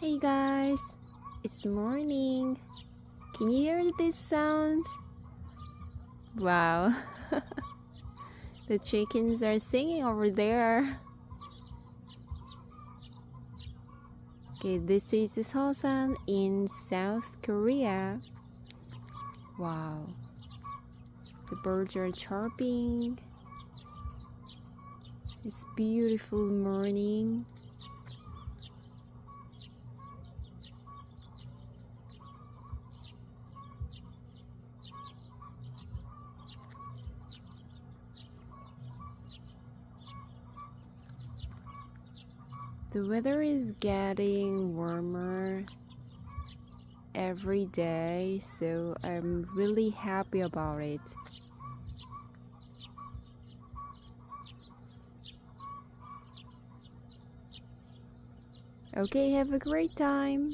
Hey guys, it's morning. Can you hear this sound? Wow, the chickens are singing over there. Okay, this is Seosan in South Korea. Wow, the birds are chirping. It's beautiful morning. The weather is getting warmer every day, so I'm really happy about it. Okay, have a great time.